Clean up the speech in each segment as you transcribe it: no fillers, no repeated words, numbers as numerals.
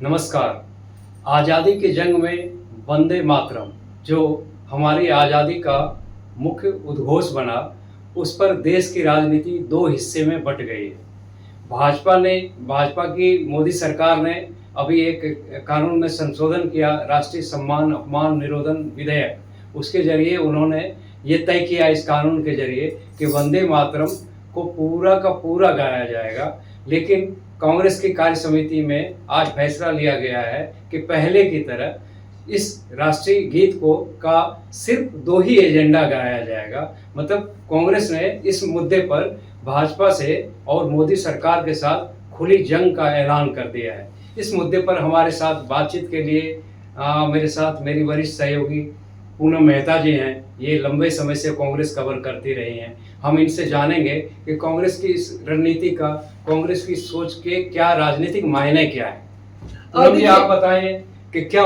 नमस्कार। आज़ादी की जंग में वंदे मातरम जो हमारी आज़ादी का मुख्य उद्घोष बना, उस पर देश की राजनीति दो हिस्से में बँट गई है। भाजपा की मोदी सरकार ने अभी एक कानून में संशोधन किया, राष्ट्रीय सम्मान अपमान निरोधन विधेयक। उसके ज़रिए उन्होंने ये तय किया इस कानून के ज़रिए कि वंदे मातरम को पूरा का पूरा गाया जाएगा। लेकिन कांग्रेस की कार्य समिति में आज फैसला लिया गया है कि पहले की तरह इस राष्ट्रीय गीत को का सिर्फ दो ही एजेंडा गाया जाएगा। मतलब कांग्रेस ने इस मुद्दे पर भाजपा से और मोदी सरकार के साथ खुली जंग का ऐलान कर दिया है। इस मुद्दे पर हमारे साथ बातचीत के लिए मेरे साथ मेरी वरिष्ठ सहयोगी पूनम मेहता जी हैं। ये लंबे समय से कांग्रेस कवर करती रही हैं। हम इनसे जानेंगे कि कांग्रेस की इस रणनीति का, कांग्रेस की सोच के क्या राजनीतिक मायने क्या है। पूनम जी, आप बताएं कि क्यों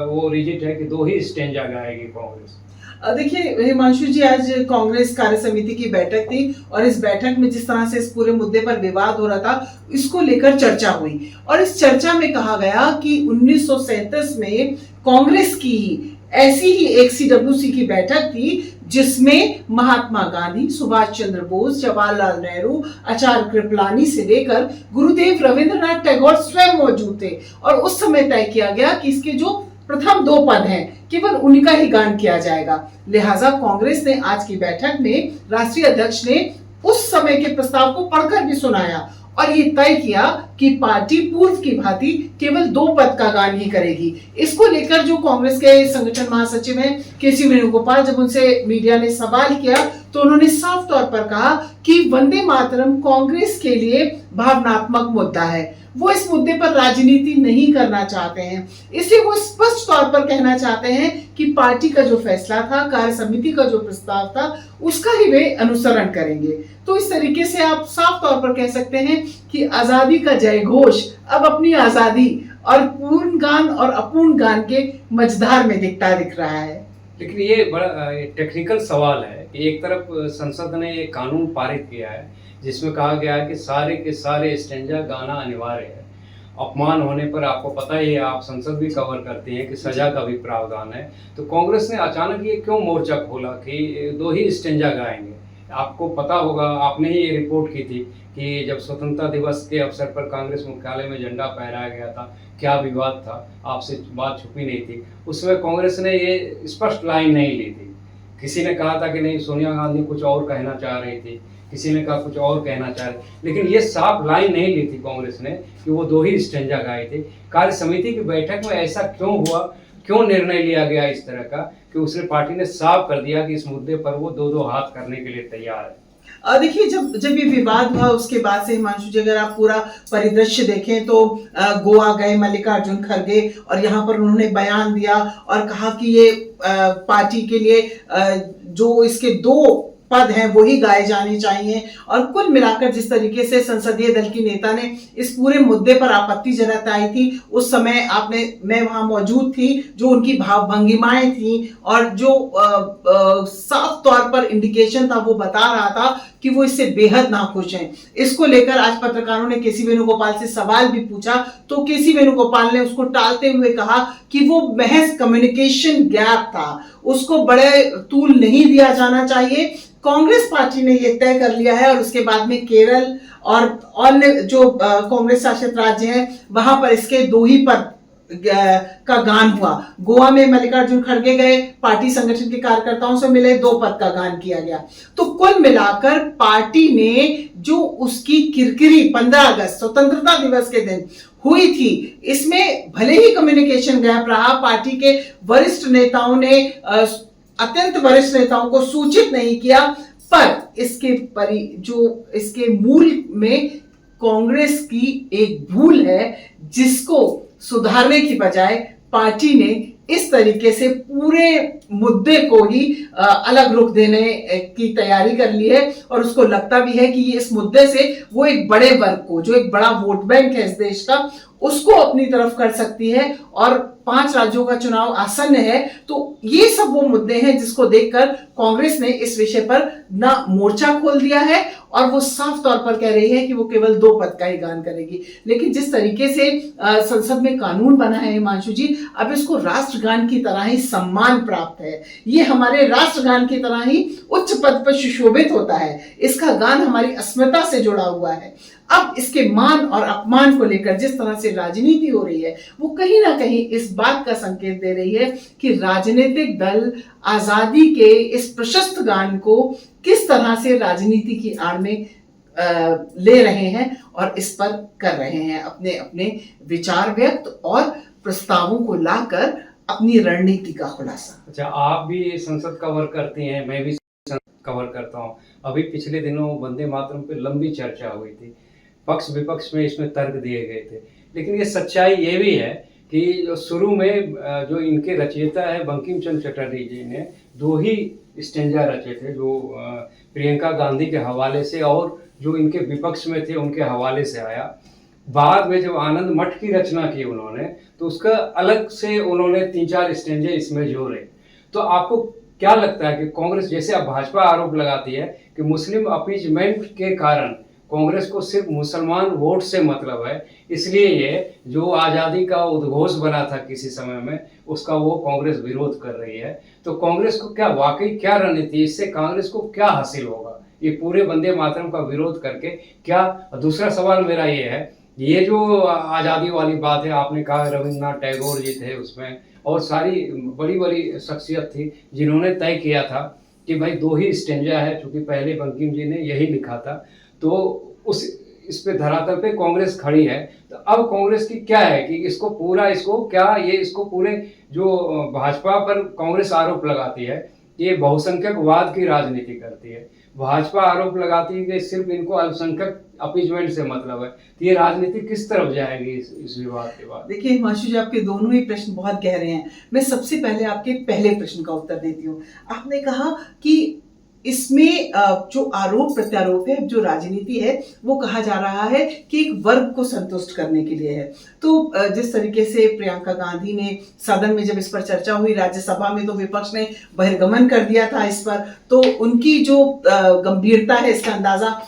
वो रिजिड है कि दो ही स्टेंजा गाएगी कांग्रेस। देखिए हिमांशु जी, आज कांग्रेस कार्य समिति की बैठक थी और इस बैठक में जिस तरह से इस पूरे मुद्दे पर विवाद हो रहा था, इसको लेकर चर्चा हुई और इस चर्चा में कहा गया कि 1937 में कांग्रेस की ऐसी ही एक सीडब्ल्यूसी की बैठक थी जिसमें महात्मा गांधी, सुभाष चंद्र बोस, जवाहरलाल नेहरू, आचार्य कृपलानी से लेकर गुरुदेव रविंद्रनाथ टैगोर स्वयं मौजूद थे और उस समय तय किया गया कि इसके जो प्रथम दो पद हैं केवल उनका ही गान किया जाएगा। लिहाजा कांग्रेस ने आज की बैठक में राष्ट्रीय अध्यक्ष ने उस समय के प्रस्ताव को पढ़कर भी सुनाया और ये तय किया कि पार्टी पूर्व की भांति केवल दो पद का गान ही करेगी। इसको लेकर जो कांग्रेस के संगठन महासचिव हैं केसी वेणुगोपाल, जब उनसे मीडिया ने सवाल किया तो उन्होंने साफ तौर पर कहा कि वंदे मातरम कांग्रेस के लिए भावनात्मक मुद्दा है। वो इस मुद्दे पर राजनीति नहीं करना चाहते हैं, इसलिए वो स्पष्ट तौर पर कहना चाहते हैं कि पार्टी का जो फैसला था, कार्य समिति का जो प्रस्ताव था, उसका ही वे अनुसरण करेंगे। तो इस तरीके से आप साफ तौर पर कह सकते हैं कि आजादी का जयघोष अब अपनी आजादी और पूर्ण गान और अपूर्ण गान के मझधार में दिख रहा है। लेकिन ये बड़ा टेक्निकल सवाल है कि एक तरफ संसद ने ये कानून पारित किया है जिसमें कहा गया है कि सारे के सारे स्टेंजा गाना अनिवार्य है। अपमान होने पर आपको पता ही है, आप संसद भी कवर करती हैं कि सजा का भी प्रावधान है। तो कांग्रेस ने अचानक ये क्यों मोर्चा खोला कि दो ही स्टेंजा गाएंगे। आपको पता होगा, आपने ही ये रिपोर्ट की थी कि जब स्वतंत्रता दिवस के अवसर पर कांग्रेस मुख्यालय में झंडा फहराया गया था, क्या विवाद था, आपसे बात छुपी नहीं थी। उसमें कांग्रेस ने ये स्पष्ट लाइन नहीं ली थी। किसी ने कहा था कि नहीं, सोनिया गांधी कुछ और कहना चाह रही थी, किसी ने कहा कुछ और कहना चाह रही, लेकिन ये साफ लाइन नहीं ली थी कांग्रेस ने कि वो दो ही स्टेंजा गाए थे। कार्य समिति की बैठक में ऐसा क्यों हुआ, क्यों निर्णय लिया गया इस तरह का कि उसने पार्टी ने साफ कर दिया कि इस मुद्दे पर वो दो दो हाथ करने के लिए तैयार है। देखिए, जब ये विवाद हुआ उसके बाद से हिमांशु जी, अगर आप पूरा परिदृश्य देखें तो गोवा गए मल्लिकार्जुन खड़गे और यहाँ पर उन्होंने बयान दिया और कहा कि ये पार्टी के लिए जो इसके दो पद हैं वही गाए जाने चाहिए। और कुल मिलाकर जिस तरीके से संसदीय दल की नेता ने इस पूरे मुद्दे पर आपत्ति जताई थी, उस समय मैं वहां मौजूद थी, जो उनकी भाव भंगिमाएं थी और जो साफ तौर पर इंडिकेशन था वो बता रहा था कि वो इससे बेहद नाखुश हैं। इसको लेकर आज पत्रकारों ने केसी वेणुगोपाल से सवाल भी पूछा तो केसी वेणुगोपाल ने उसको टालते हुए कहा कि वो महज कम्युनिकेशन गैप था, उसको बड़े तूल नहीं दिया जाना चाहिए। कांग्रेस पार्टी ने ये तय कर लिया है और उसके बाद में केरल और अन्य जो कांग्रेस शासित राज्य हैं वहां पर इसके दो ही पद का गान हुआ। गोवा में मल्लिकार्जुन खड़गे गए, पार्टी संगठन के कार्यकर्ताओं से मिले, दो पद का गान किया गया। तो कुल मिलाकर पार्टी ने जो उसकी किरकिरी 15 अगस्त स्वतंत्रता दिवस के दिन हुई थी, इसमें भले ही कम्युनिकेशन गैप रहा, पार्टी के वरिष्ठ नेताओं ने अत्यंत वरिष्ठ नेताओं को सूचित नहीं किया, पर इसके मूल में कांग्रेस की एक भूल है जिसको सुधारने की बजाय पार्टी ने इस तरीके से पूरे मुद्दे को ही अलग रुख देने की तैयारी कर ली है और उसको लगता भी है कि इस मुद्दे से वो एक बड़े वर्ग को, जो एक बड़ा वोट बैंक है इस देश का, उसको अपनी तरफ कर सकती है और 5 राज्यों का चुनाव आसन्न है, तो ये सब वो मुद्दे हैं जिसको देखकर कांग्रेस ने इस विषय पर ना मोर्चा खोल दिया है और वो साफ तौर पर कह रही है कि वो केवल 2 पद का ही गान करेगी। लेकिन जिस तरीके से संसद में कानून बना है हिमांशु जी, अब इसको राष्ट्रगान की तरह ही सम्मान प्राप्त है। ये हमारे राष्ट्रगान की तरह ही उच्च पद पर सुशोभित होता है। इसका गान हमारी अस्मिता से जुड़ा हुआ है। अब इसके मान और अपमान को लेकर जिस तरह से राजनीति हो रही है, वो कहीं ना कहीं इस बात का संकेत दे रही है कि राजनीतिक दल आजादी के इस प्रशस्त गान को किस तरह से राजनीति की आड़ में ले रहे हैं और इस पर कर रहे हैं अपने अपने विचार व्यक्त और प्रस्तावों को लाकर अपनी रणनीति का खुलासा। अच्छा, आप भी संसद कवर करती हैं, मैं भी संसद कवर करता हूं। अभी पिछले दिनों वंदे मातरम पे लंबी चर्चा हुई थी, पक्ष विपक्ष में इसमें तर्क दिए गए थे। लेकिन ये सच्चाई ये भी है कि जो शुरू में जो इनके रचयिता है बंकिम चंद्र चटर्जी जी ने 2 ही स्टेंजा रचे थे, जो प्रियंका गांधी के हवाले से और जो इनके विपक्ष में थे उनके हवाले से आया। बाद में जब आनंद मठ की रचना की उन्होंने, तो उसका अलग से उन्होंने 3-4 स्टेंजे इसमें जोड़े। तो आपको क्या लगता है कि कांग्रेस, जैसे अब भाजपा आरोप लगाती है कि मुस्लिम अपीजमेंट के कारण कांग्रेस को सिर्फ मुसलमान वोट से मतलब है, इसलिए ये जो आज़ादी का उद्घोष बना था किसी समय में, उसका वो कांग्रेस विरोध कर रही है। तो कांग्रेस को क्या वाकई क्या रणनीति, इससे कांग्रेस को क्या हासिल होगा ये पूरे वंदे मातरम का विरोध करके? क्या दूसरा सवाल मेरा ये है, ये जो आज़ादी वाली बात है, आपने कहा रविन्द्रनाथ टैगोर जी थे उसमें और सारी बड़ी बड़ी शख्सियत थी जिन्होंने तय किया था कि भाई 2 ही स्टेंजा है, चूंकि पहले बंकिम जी ने यही लिखा था। तो उस इस पे धरातल पे कांग्रेस खड़ी है। तो अब कांग्रेस की क्या है कि इसको पूरे जो भाजपा पर कांग्रेस आरोप लगाती है ये बहुसंख्यकवाद की राजनीति करती है, भाजपा आरोप लगाती है कि सिर्फ इनको अल्पसंख्यक अपीजमेंट से मतलब है। तो ये राजनीति किस तरफ जाएगी इस विवाद के बाद? देखिए हिमांशु जी, आपके दोनों ही प्रश्न बहुत गहरे हैं। मैं सबसे पहले आपके पहले प्रश्न का उत्तर देती हूँ। आपने कहा कि इसमें जो आरोप प्रत्यारोप है, जो राजनीति है, वो कहा जा रहा है कि एक वर्ग को संतुष्ट करने के लिए है। तो जिस तरीके से प्रियंका गांधी ने सदन में जब इस पर चर्चा हुई, राज्यसभा में तो विपक्ष ने बहिर्गमन कर दिया था इस पर, तो उनकी जो गंभीरता है इसका अंदाजा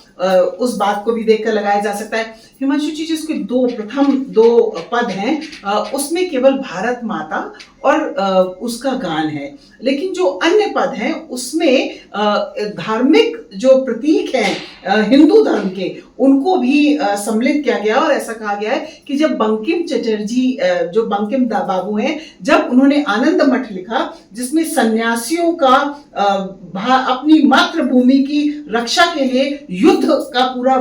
उस बात को भी देखकर लगाया जा सकता है। हिमांशु जी, जिसके प्रथम 2 पद हैं उसमें केवल भारत माता और उसका गान है, लेकिन जो अन्य पद हैं उसमें धार्मिक जो प्रतीक हैं हिंदू धर्म के, उनको भी सम्मिलित किया गया और ऐसा कहा गया है कि जब बंकिम चटर्जी जो बंकिम बाबू हैं, जब उन्होंने आनंद मठ लिखा जिसमें सन्यासियों का अपनी मातृभूमि की रक्षा के लिए युद्ध का पूरा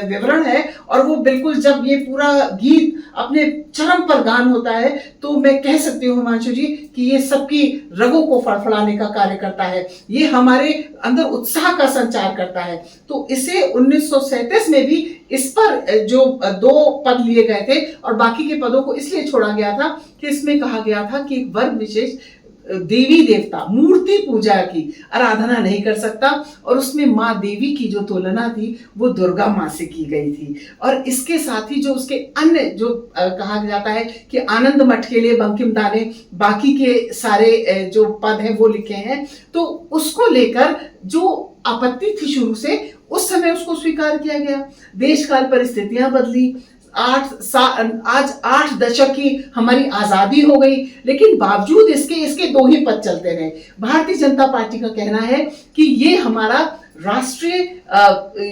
विवरण है, और वो बिल्कुल जब ये पूरा गीत अपने चरम पर गान होता है, तो मैं कह सकती हूँ हिमांशु जी कि ये सबकी रगों को फड़फड़ाने का कार्य करता है, ये हमारे अंदर उत्साह का संचार करता है। तो इसे 1937 में भी इस पर जो 2 पद लिए गए थे और बाकी के पदों को इसलिए छोड़ा गया था कि इसमें कहा गया था कि एक वर्ग विशेष देवी देवता मूर्ति पूजा की आराधना नहीं कर सकता, और उसमें माँ देवी की जो तुलना थी वो दुर्गा माँ से की गई थी। और इसके साथ ही जो उसके अन्य जो कहा जाता है कि आनंद मठ के लिए बंकिम दा ने बाकी के सारे जो पद हैं वो लिखे हैं, तो उसको लेकर जो आपत्ति थी शुरू से, उस समय उसको स्वीकार किया गया। देश काल परिस्थितियां बदली, आज 8 दशक की हमारी आजादी हो गई, लेकिन बावजूद इसके 2 ही पद चलते रहे। भारतीय जनता पार्टी का कहना है कि ये हमारा राष्ट्रीय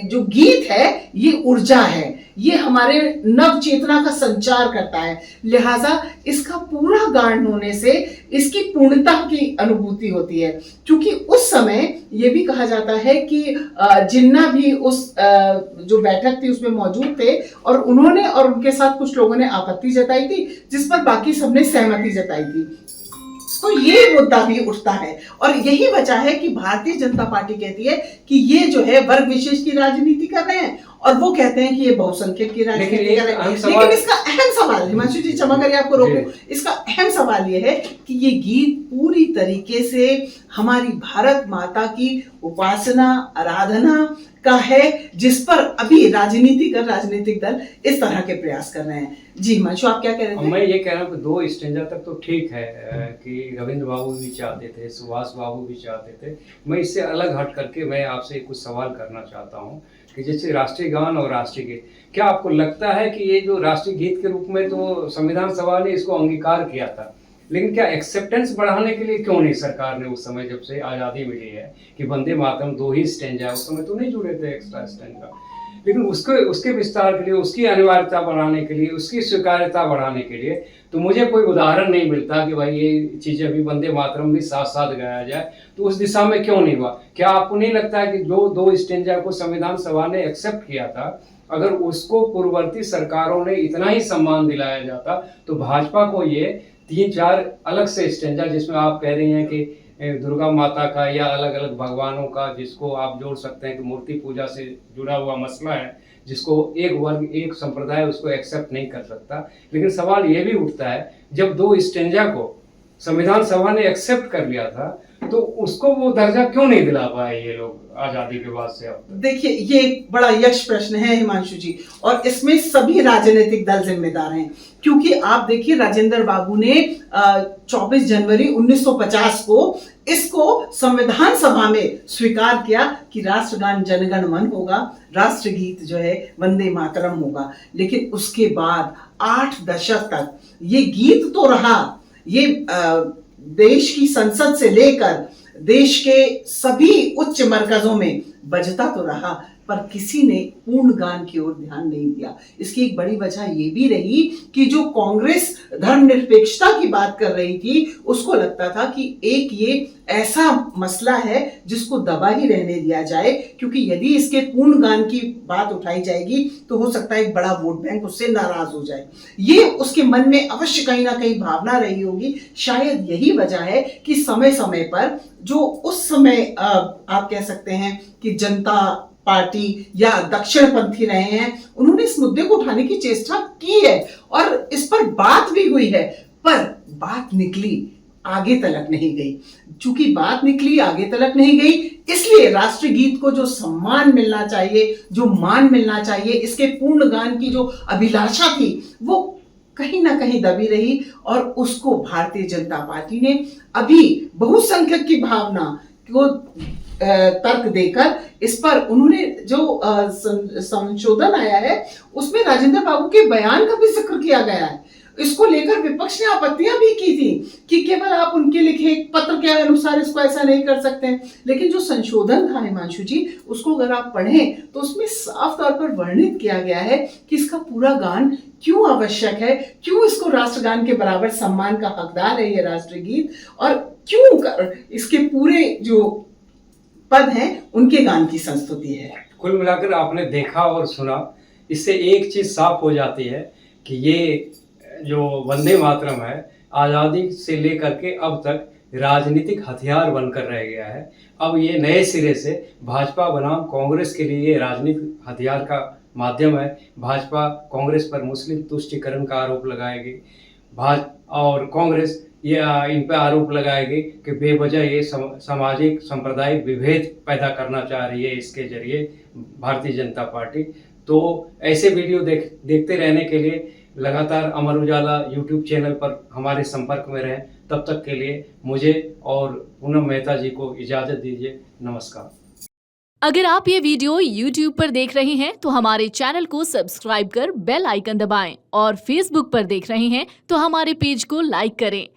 जो गीत है ये ऊर्जा है, ये हमारे नव चेतना का संचार करता है, लिहाजा इसका पूरा गान होने से इसकी पूर्णता की अनुभूति होती है। क्योंकि उस समय ये भी कहा जाता है कि जिन्ना भी उस जो बैठक थी उसमें मौजूद थे, और उन्होंने और उनके साथ कुछ लोगों ने आपत्ति जताई थी जिस पर बाकी सबने सहमति जताई थी। तो ये मुद्दा भी उठता है, और यही वजह है कि भारतीय जनता पार्टी कहती है कि ये जो है वर्ग विशेष की राजनीति कर रहे हैं और वो कहते हैं कि ये बहुसंख्यक की राजनीति लेकिन कर रहे एक हैं। अहम लेकिन सवाल, इसका अहम सवाल, हिमांशु जी क्षमा करिए आपको रोकूं, इसका अहम सवाल ये है कि ये गीत पूरी तरीके से हमारी भारत माता की उपासना, आराधना का है, जिस पर अभी राजनीतिक दल इस तरह के प्रयास कर रहे हैं। जी हिमांशु, आप क्या कह रहे थे? मैं ये कह रहा हूँ कि 2 स्टेंजा तक तो ठीक है कि रविंद्र बाबू भी चाहते थे, सुभाष बाबू भी चाहते थे। मैं इससे अलग हट करके मैं आपसे कुछ सवाल करना चाहता हूँ कि जैसे राष्ट्रीय गान और राष्ट्रीय गीत, क्या आपको लगता है कि ये जो राष्ट्रीय गीत के रूप में तो संविधान सभा ने इसको अंगीकार किया था, लेकिन क्या एक्सेप्टेंस बढ़ाने के लिए क्यों नहीं सरकार ने उस समय, जब से आज़ादी मिली है, कि वंदे मातरम 2 ही स्टेंजा है, उस समय तो नहीं जुड़े थे एक्स्ट्रा स्टेंजा, लेकिन उसके विस्तार के लिए, उसकी अनिवार्यता बढ़ाने के लिए, उसकी स्वीकार्यता बढ़ाने के लिए तो मुझे कोई उदाहरण नहीं मिलता कि भाई ये चीज़ें अभी वंदे मातरम भी साथ साथ गाया जाए, तो उस दिशा में क्यों नहीं हुआ? क्या आपको नहीं लगता है कि जो 2 स्टेंजा को संविधान सभा ने एक्सेप्ट किया था, अगर उसको पूर्ववर्ती सरकारों ने इतना ही सम्मान दिलाया जाता तो भाजपा को ये 3-4 अलग से स्टेंजा, जिसमें आप कह रही हैं कि दुर्गा माता का या अलग अलग भगवानों का, जिसको आप जोड़ सकते हैं कि मूर्ति पूजा से जुड़ा हुआ मसला है, जिसको एक वर्ग, एक संप्रदाय उसको एक्सेप्ट नहीं कर सकता। लेकिन सवाल ये भी उठता है, जब 2 स्टेंजा को संविधान सभा ने एक्सेप्ट कर लिया था तो उसको वो दर्जा क्यों नहीं दिला पाए ये लोग आजादी के बाद से अब तक? देखिए, ये एक बड़ा यक्ष प्रश्न है हिमांशु जी, और इसमें सभी राजनीतिक दल जिम्मेदार हैं, क्योंकि आप देखिए राजेंद्र बाबू ने 24 जनवरी 1950 को इसको संविधान सभा में स्वीकार किया कि राष्ट्रगान जनगण मन होगा, राष्ट्रगीत जो है वंदे मातरम होगा। लेकिन उसके बाद 8 दशक तक ये गीत तो रहा, ये देश की संसद से लेकर देश के सभी उच्च मरकजों में बजता तो रहा, पर किसी ने पूर्ण गान की ओर ध्यान नहीं दिया। इसकी एक बड़ी वजह ये भी रही कि जो कांग्रेस धर्मनिरपेक्षता की बात कर रही थी, उसको लगता था कि एक ये ऐसा मसला है जिसको दबा ही रहने दिया जाए, क्योंकि यदि इसके पूर्ण गान की बात उठाई जाएगी तो हो सकता है एक बड़ा वोट बैंक उससे नाराज हो जाए। ये उसके मन में अवश्य कहीं ना कहीं भावना रही होगी। शायद यही वजह है कि समय समय पर जो उस समय आप कह सकते हैं कि जनता पार्टी या दक्षिणपंथी रहे हैं, उन्होंने इस मुद्दे को उठाने की चेष्टा की है और इस पर बात भी हुई है, पर बात निकली आगे तलक नहीं गई। चूंकि बात निकली आगे तलक नहीं गई, इसलिए राष्ट्रीय गीत को जो सम्मान मिलना चाहिए, जो मान मिलना चाहिए, इसके पूर्ण गान की जो अभिलाषा थी, वो कहीं ना कहीं दबी रही और उसको भारतीय जनता पार्टी ने अभी बहुसंख्यक की भावना को तर्क देकर इस पर उन्होंने जो संशोधन आया है उसमें राजेंद्र बाबू के बयान का भी जिक्र किया गया है। इसको लेकर विपक्ष ने आपत्तियां भी की थी कि केवल आप उनके लिखे एक पत्र के अनुसार इसको ऐसा नहीं कर सकते हैं। लेकिन जो संशोधन था हिमांशु जी, उसको अगर आप पढ़ें तो उसमें साफ तौर पर वर्णित किया गया है कि इसका पूरा गान क्यों आवश्यक है, क्यों इसको राष्ट्रगान के बराबर सम्मान का हकदार है ये राष्ट्रीय गीत, और क्यों इसके पूरे जो पद हैं उनके गान की संस्तुति है। कुल मिलाकर आपने देखा और सुना, इससे एक चीज साफ हो जाती है कि ये जो वंदे मातरम है आज़ादी से लेकर के अब तक राजनीतिक हथियार बनकर रह गया है। अब ये नए सिरे से भाजपा बनाम कांग्रेस के लिए राजनीतिक हथियार का माध्यम है। भाजपा कांग्रेस पर मुस्लिम तुष्टीकरण का आरोप लगाएगी, और कांग्रेस ये इन पर आरोप लगाएगी कि बेवजह ये सामाजिक सांप्रदायिक विभेद पैदा करना चाह रही है इसके जरिए भारतीय जनता पार्टी। तो ऐसे वीडियो देखते रहने के लिए लगातार अमर उजाला यूट्यूब चैनल पर हमारे संपर्क में रहें। तब तक के लिए मुझे और पूनम मेहता जी को इजाज़त दीजिए। नमस्कार। अगर आप ये वीडियो YouTube पर देख रहे हैं तो हमारे चैनल को सब्सक्राइब कर बेल आइकन दबाएं, और Facebook पर देख रहे हैं तो हमारे पेज को लाइक करें।